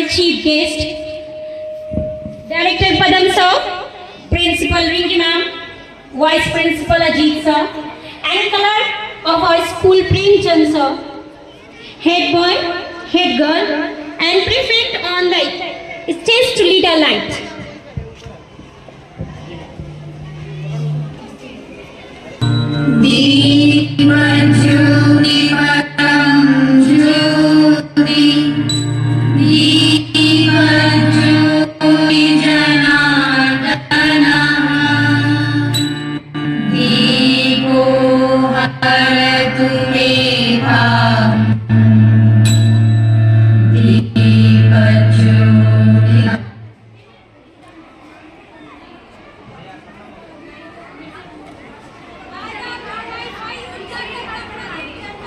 chief guest, Director Padam sir, Principal Rinki ma'am, Vice Principal Ajit sir, and clerk of our school Premchand sir, head boy, head girl, and prefect on the stage to lead a light.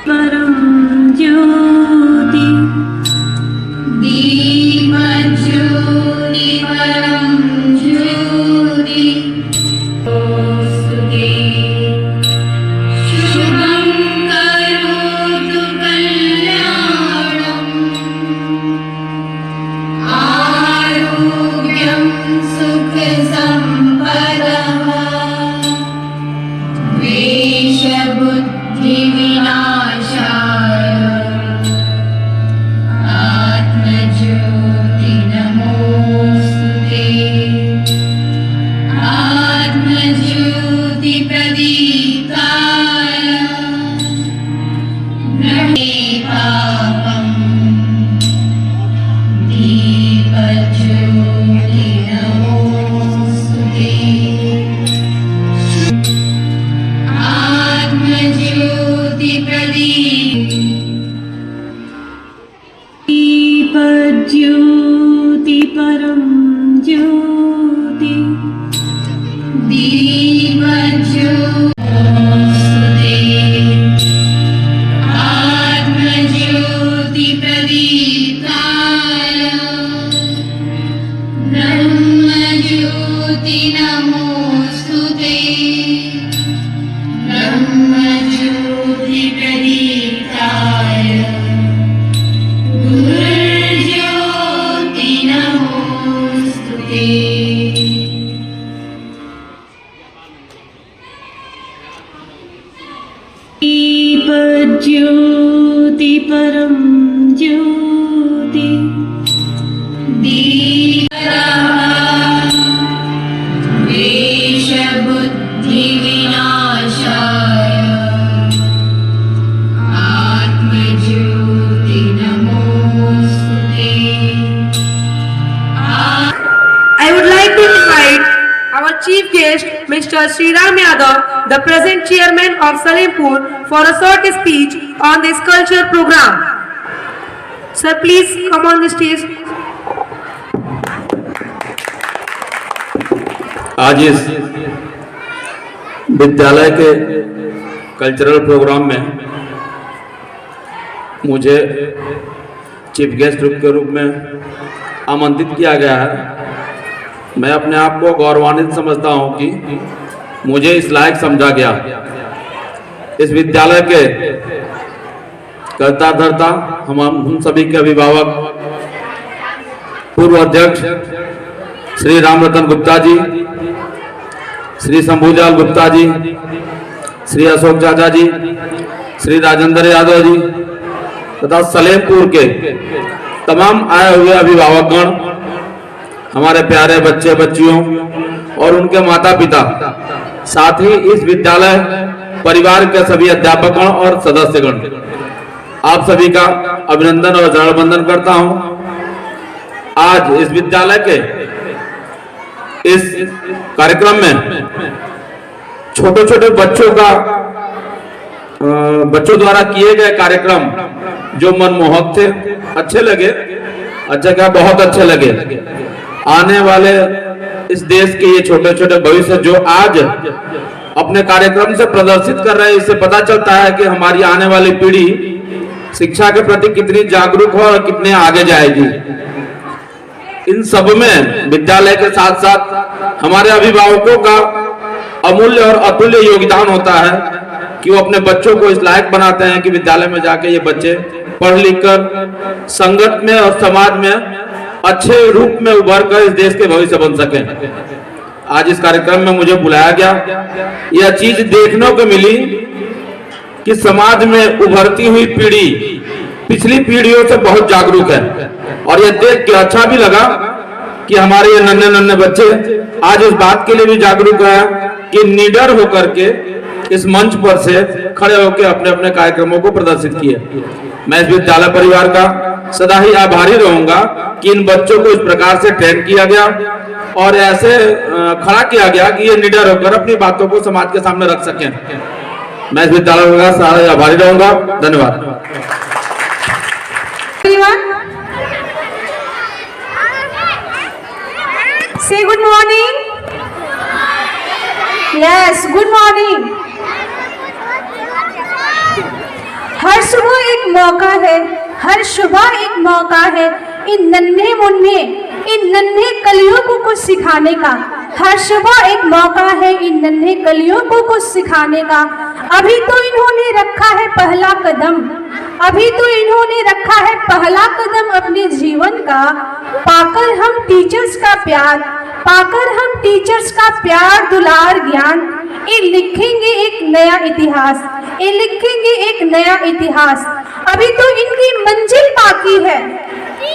परम ज्योति दीपज्योति परम ज्योति शुभं करोतु कल्याणम् आरोग्यं सुख संपदः द्वेष बुद्धि विनाशाय आत्मज्योति नमोस्तुते आत्मज्योति प्रदीप्ताय नमे पापम् दीपज्योति नमोस्तुते आत्मज्योति दीपज्योति परम ज्योति दीपज्योति आत्मज्योति प्रदीप्ताय ब्रह्मज्योति नमोस्तुते ब्रह्मज्योति प्रदीप्ताय गुरुज्योति नमोस्तुते दीपज्योति परम ज्योति द्वेष बुद्धि विनाशाय आत्मज्योति नमोस्तुते। I would like to invite our chief guest, Mr. Sriram Yadav, the present chairman of Salempur, for a short speech on this culture program. Sir, please come on the stage. आज इस विद्यालय के कल्चरल प्रोग्राम में मुझे chief guest के रूप में आमंत्रित किया गया है। मैं अपने आप को गौरवान्वित समझता हूं कि मुझे इस लायक समझा गया। इस विद्यालय के कर्ता धर्ता हम सभी के अभिभावक पूर्व अध्यक्ष श्री रामरतन गुप्ता जी, श्री शंभूजाल गुप्ता जी, श्री अशोक चाचा जी, श्री राजेंद्र यादव जी तथा सलेमपुर के तमाम आए हुए अभिभावकगण, हमारे प्यारे बच्चे बच्चियों और उनके माता पिता, साथ ही इस विद्यालय परिवार के सभी अध्यापकगण और सदस्यगण, आप सभी का अभिनंदन और जड़ वंदन करता हूं। आज इस विद्यालय के इस कार्यक्रम में छोटे छोटे बच्चों द्वारा किए गए कार्यक्रम जो मनमोहक थे, अच्छे लगे, अच्छा क्या बहुत अच्छे लगे। आने वाले इस देश के ये छोटे छोटे भविष्य जो आज अपने कार्यक्रम से प्रदर्शित कर रहे हैं, इससे पता चलता है कि हमारी आने वाली पीढ़ी शिक्षा के प्रति कितनी जागरूक हो और कितने आगे जाएगी। इन सब में विद्यालय के साथ साथ हमारे अभिभावकों का अमूल्य और अतुल्य योगदान होता है कि वो अपने बच्चों को इस लायक बनाते हैं कि विद्यालय में जाके ये बच्चे पढ़ लिख कर संगत में और समाज में अच्छे रूप में उभर कर इस देश के भविष्य बन सके। आज इस कार्यक्रम में मुझे बुलाया गया, यह चीज देखने को मिली कि समाज में उभरती हुई पीढ़ी पिछली पीढ़ियों से बहुत जागरूक है, और यह देख के अच्छा भी लगा कि हमारे ये नन्हे नन्हे बच्चे आज इस बात के लिए भी जागरूक है कि निडर होकर के इस मंच पर से खड़े होकर अपने अपने कार्यक्रमों को प्रदर्शित किए। मैं इस विद्यालय परिवार का सदा ही आभारी रहूंगा कि इन बच्चों को इस प्रकार से ट्रेन किया गया और ऐसे खड़ा किया गया कि ये निडर होकर अपनी बातों को समाज के सामने रख सकें। मैं इस विद्यालय का सदा ही आभारी रहूंगा। धन्यवाद। Say good morning. Yes, good morning. हर सुबह एक मौका है, हर सुबह एक मौका है इन नन्हे मुन्ने, इन नन्हे कलियों को कुछ सिखाने का। हर सुबह एक मौका है इन नन्हे कलियों को कुछ सिखाने का। अभी तो इन्होंने रखा है पहला कदम, अभी तो इन्होंने रखा है पहला कदम अपने जीवन का। पाकर हम टीचर्स का प्यार, पाकर हम टीचर्स का प्यार दुलार ज्ञान, ये लिखेंगे एक नया इतिहास, ये लिखेंगे एक नया इतिहास। अभी तो इनकी मंजिल बाकी है,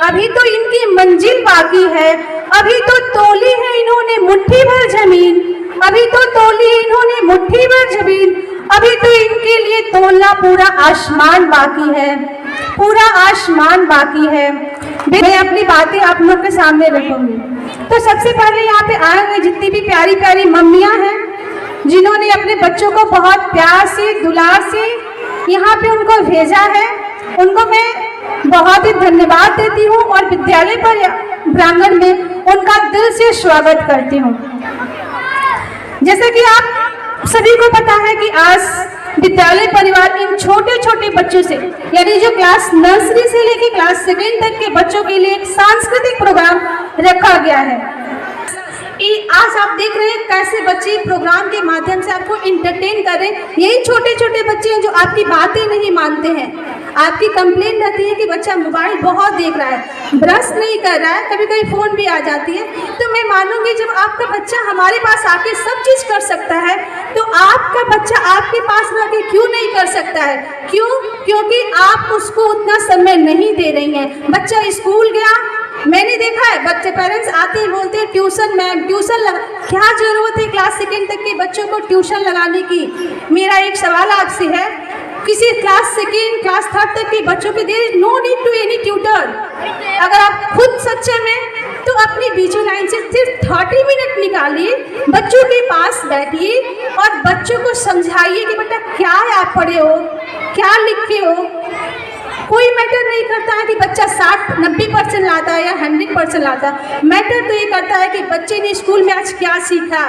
अभी तो इनकी मंजिल बाकी है। अभी तो तोली है इन्होंने मुट्ठी भर जमीन, अभी तो तोली है इन्होंने मुट्ठी भर जमीन। अभी तो इनके लिए तोलना पूरा आसमान बाकी है, पूरा आसमान बाकी है। मैं अपनी बातें आप लोग के सामने रखूंगी। तो सबसे पहले यहाँ पे आए हुए जितनी भी प्यारी प्यारी मम्मियाँ हैं, जिन्होंने अपने बच्चों को बहुत प्यार से दुलार से यहाँ पे उनको भेजा है, उनको मैं बहुत ही धन्यवाद देती हूँ और विद्यालय प्रांगण में उनका दिल से स्वागत करती हूँ। जैसे कि आप सभी को पता है कि आज विद्यालय परिवार इन छोटे छोटे बच्चों से, यानी जो क्लास नर्सरी से लेकर क्लास 7 तक के बच्चों के लिए एक सांस्कृतिक प्रोग्राम रखा गया है। आज आप देख रहे हैं कैसे बच्चे प्रोग्राम के माध्यम से आपको इंटरटेन कर रहे हैं। यही छोटे छोटे बच्चे हैं जो आपकी बातें नहीं मानते हैं। आपकी कंप्लेन रहती है कि बच्चा मोबाइल बहुत देख रहा है, ब्रश नहीं कर रहा है, कभी कभी फ़ोन भी आ जाती है। तो मैं मानूंगी जब आपका बच्चा हमारे पास आके सब चीज़ कर सकता है, तो आपका बच्चा आपके पास आके क्यों नहीं कर सकता है? क्यों? क्योंकि आप उसको उतना समय नहीं दे रही हैं। बच्चा स्कूल गया, मैंने देखा है बच्चे पेरेंट्स आते ही बोलते हैं ट्यूशन मैम ट्यूशन लगा। क्या ज़रूरत है क्लास 2 तक के बच्चों को ट्यूशन लगाने की? मेरा एक सवाल आपसे है, किसी क्लास 2 क्लास 3 तक के बच्चों के there is no need to any tutor. अगर आप खुद सच्चे में तो अपनी बीचों लाइन से सिर्फ 30 मिनट निकालिए, बच्चों के पास बैठिए और बच्चों को समझाइए कि बेटा क्या आप पढ़े हो, क्या लिखे हो। कोई मैटर नहीं करता है कि बच्चा 60-90% लाता है या 100% लाता है। मैटर तो ये करता है कि बच्चे ने स्कूल में आज क्या सीखा,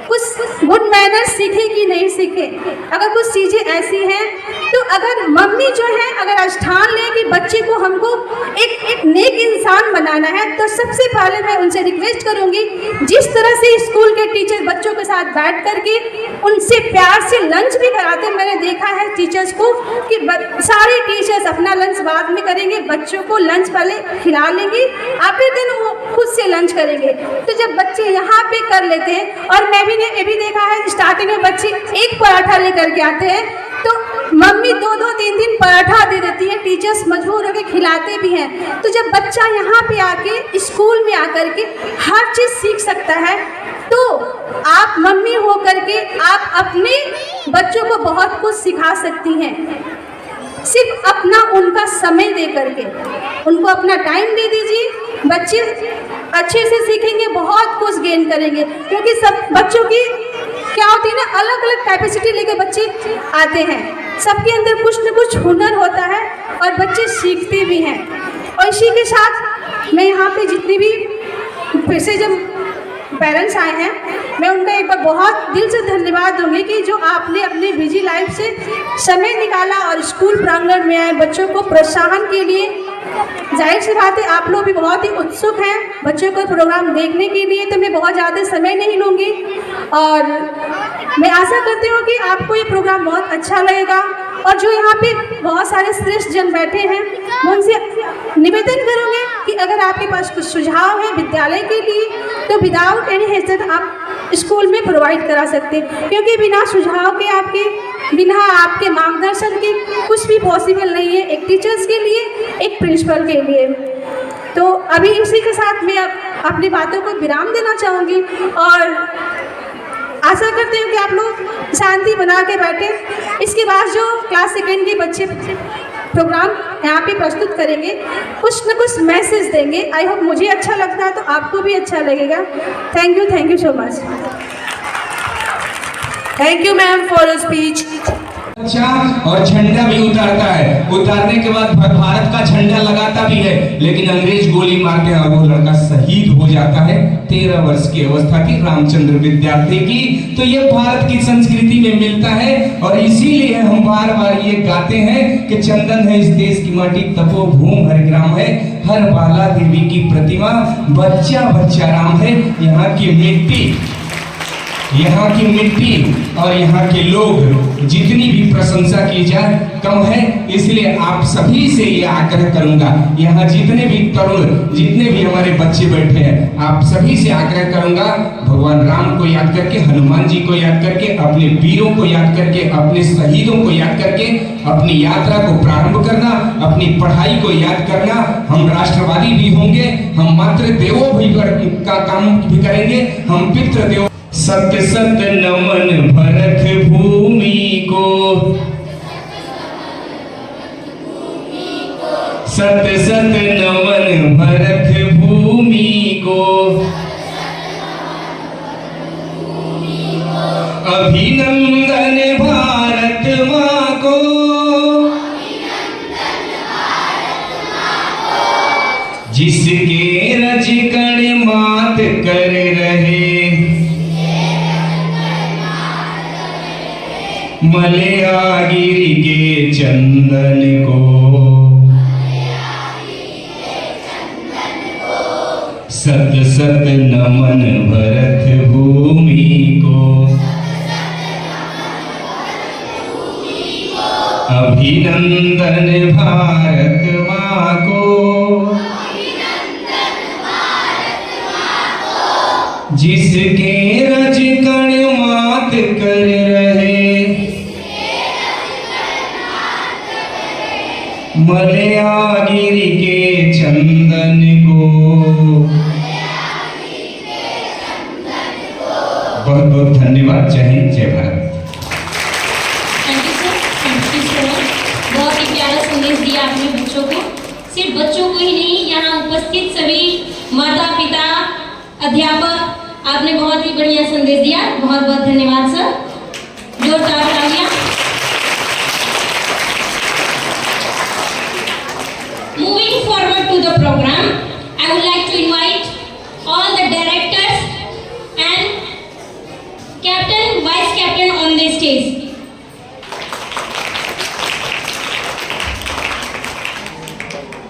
कुछ गुड मैनर्स सीखे कि नहीं सीखे। अगर कुछ चीज़ें ऐसी हैं तो अगर मम्मी जो है अगर आज ठान ले कि बच्चे को हमको एक नेक इंसान बनाना है, तो सबसे पहले मैं उनसे रिक्वेस्ट करूंगी, जिस तरह से स्कूल के टीचर बच्चों के साथ बैठ करके उनसे प्यार से लंच भी कराते। मैंने देखा है टीचर्स को कि सारे टीचर्स अपना लंच बाद में करेंगे, बच्चों को लंच पहले खिला लेंगे, अगले दिन वो खुद से लंच करेंगे। तो जब बच्चे यहाँ पे कर लेते हैं, और मैं भी ये भी देखा है स्टार्टिंग में बच्चे एक पराठा लेकर के आते हैं तो मम्मी 2-2, 3-3 पराठा दे देती है, टीचर्स मजबूर होकर खिलाते भी हैं। तो जब बच्चा यहाँ पे आके स्कूल में आकर के हर चीज़ सीख सकता है, तो आप मम्मी हो करके आप अपने बच्चों को बहुत कुछ सिखा सकती हैं। सिर्फ अपना उनका समय दे करके उनको अपना टाइम दे दीजिए, बच्चे अच्छे से सीखेंगे, बहुत कुछ गेन करेंगे। क्योंकि सब बच्चों की क्या होती है ना, अलग अलग कैपेसिटी लेके बच्चे आते हैं, सबके अंदर कुछ न कुछ हुनर होता है और बच्चे सीखते भी हैं। और इसी के साथ मैं यहाँ पे जितनी भी फिर से जब पेरेंट्स आए हैं, मैं उनका एक बार बहुत दिल से धन्यवाद दूंगी कि जो आपने अपने बिजी लाइफ से समय निकाला और स्कूल प्रांगण में आए बच्चों को प्रोत्साहन के लिए। जाहिर सी बात है आप लोग भी बहुत ही उत्सुक हैं बच्चों को प्रोग्राम देखने के लिए, तो मैं बहुत ज़्यादा समय नहीं लूँगी और मैं आशा करती हूँ कि आपको ये प्रोग्राम बहुत अच्छा लगेगा। और जो यहाँ पे बहुत सारे श्रेष्ठ जन बैठे हैं, मैं उनसे निवेदन करूँगी कि अगर आपके पास कुछ सुझाव है विद्यालय के लिए तो विदाउट एनी हेजिटेशन आप स्कूल में प्रोवाइड करा सकते हैं, क्योंकि बिना सुझाव के बिना आपके मार्गदर्शन के कुछ भी पॉसिबल नहीं है, एक टीचर्स के लिए, एक प्रिंसिपल के लिए। तो अभी इसी के साथ मैं अपनी बातों को विराम देना चाहूँगी और आशा करती हूँ कि आप लोग शांति बना के बैठे। इसके बाद जो क्लास सेकेंड के बच्चे प्रोग्राम यहाँ पे प्रस्तुत करेंगे, कुछ न कुछ मैसेज देंगे। आई होप मुझे अच्छा लगता है तो आपको भी अच्छा लगेगा। Thank you so much. Thank you ma'am for your speech. अच्छा, और झंडा भी उतारता है, उतारने के बाद भारत का झंडा लगाता भी है, लेकिन अंग्रेज गोली मारते हैं और वो लड़का शहीद हो जाता है। 13 वर्ष की अवस्था थी रामचंद्र विद्यार्थी की। तो ये भारत की संस्कृति में मिलता है और इसीलिए हम बार बार ये गाते हैं कि चंदन है इस देश की माटी, तपोभूमि हर ग्राम है, हर बाला देवी की प्रतिमा, बच्चा बच्चा राम है। यहाँ की मिट्टी और यहाँ के लोग जितनी भी प्रशंसा की जाए कम है। इसलिए आप सभी से ये आग्रह करूंगा, यहाँ जितने भी तरुण, जितने भी हमारे बच्चे बैठे हैं, आप सभी से आग्रह करूंगा, भगवान राम को याद करके, हनुमान जी को याद करके, अपने वीरों को याद करके, अपने शहीदों को याद करके अपनी यात्रा को प्रारंभ करना, अपनी पढ़ाई को याद करना। हम राष्ट्रवादी भी होंगे, हम मातृदेवों भी का काम भी करेंगे, हम पितृदेव। सत्य सत्य नमन भरत भूमि को, सत्य सत्य नमन भरत भूमि को, अभिनंदन भारत माँ को, जिसके रज कण मात कर रहे, मलयागिरी के चंदन को, सत सत नमन भरत भूमि को, अभिनंदन भारत माँ को, जिसके रज कण मात कर रहे, मलयागिरी के चंदन को। बहुत बहुत धन्यवाद। जय हिंद, जय Bharat. Thank you sir, thank you sir. बहुत ही प्यारा संदेश दिया आपने बच्चों को। सिर्फ बच्चों को ही नहीं, यहाँ उपस्थित सभी माता पिता, अध्यापक, आपने बहुत ही बढ़िया संदेश दिया। बहुत बहुत धन्यवाद सर। जोरदार तालियां। Moving forward to the program, I would like to invite all the directors and captain, vice captain on the stage.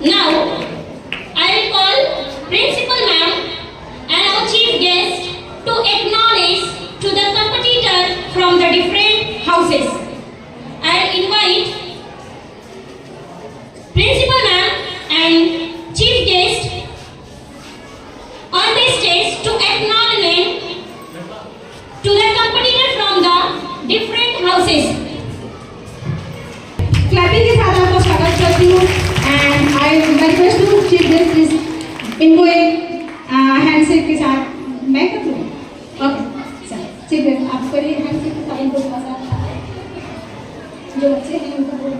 Now, I will call principal ma'am and our chief guest to acknowledge to the competitor from the different houses. I invite principal ma'am and chief guest on the stage to acknowledge to the competitor from the different houses. Clapping के साथ आपका स्वागत करती हूँ and I request to chief guest please इनको एक handshake के साथ मैं कर दूँ। ओके सर, चीफ गेस्ट आप करिए हैंडशेक के साथ इनको थोड़ा सा, जो बच्चे हैं उनको बोलो।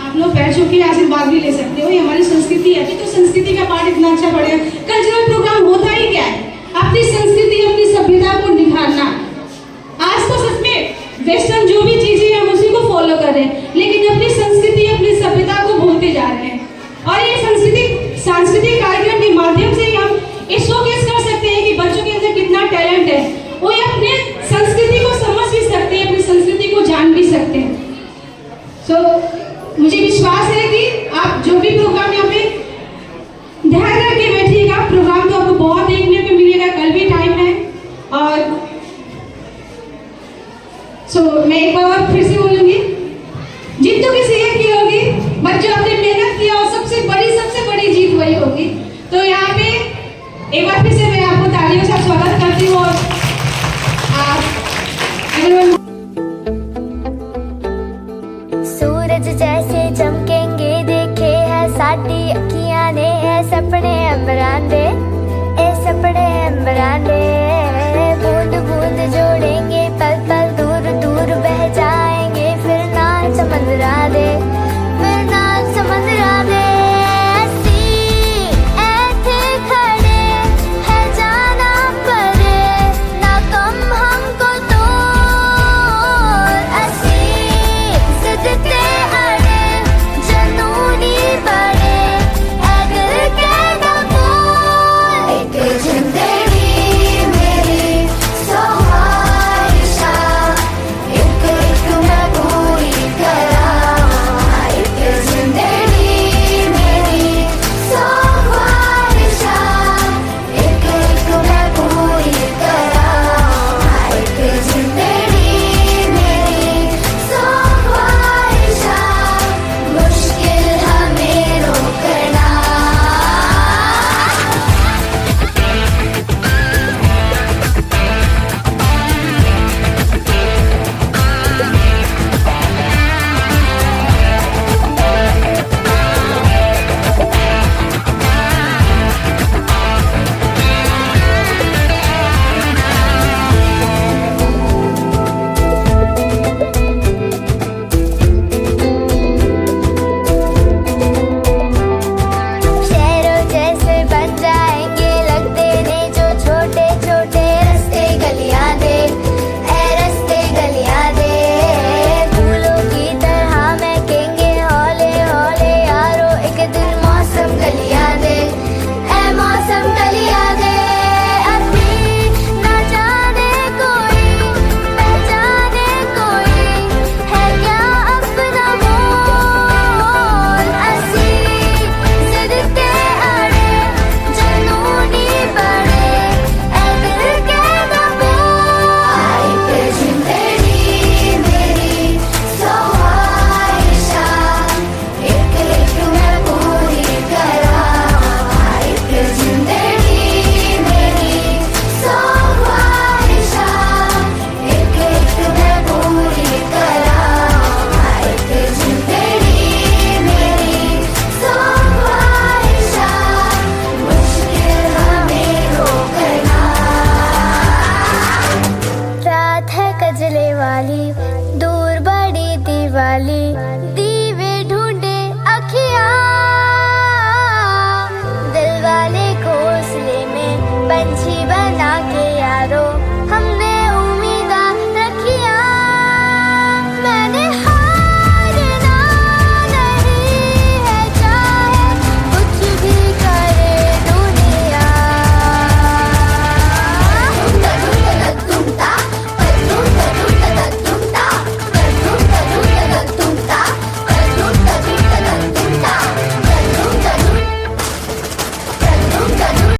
आप लोग बैठ चुके हैं, आशीर्वाद भी ले सकते हो। ये हमारी संस्कृति है, तो संस्कृति का पार्ट इतना अच्छा बढ़िया। कल्चरल प्रोग्राम होता ही क्या है? अपनी संस्कृति, अपनी सभ्यता को निखारना। आज तो सच में वेस्टर्न जो भी चीजें हैं हम उसी को फॉलो कर रहे हैं, लेकिन अपनी संस्कृति, अपनी सभ्यता को भूलते जा रहे हैं। और ये सांस्कृतिक कार्यक्रम के माध्यम से ही हम ये शोकेस कर सकते हैं कि बच्चों के अंदर कितना टैलेंट है। वो अपने संस्कृति को समझ भी सकते हैं, अपनी संस्कृति को जान भी सकते हैं। सो मुझे विश्वास है कि आप जो भी प्रोग्राम यहाँ पे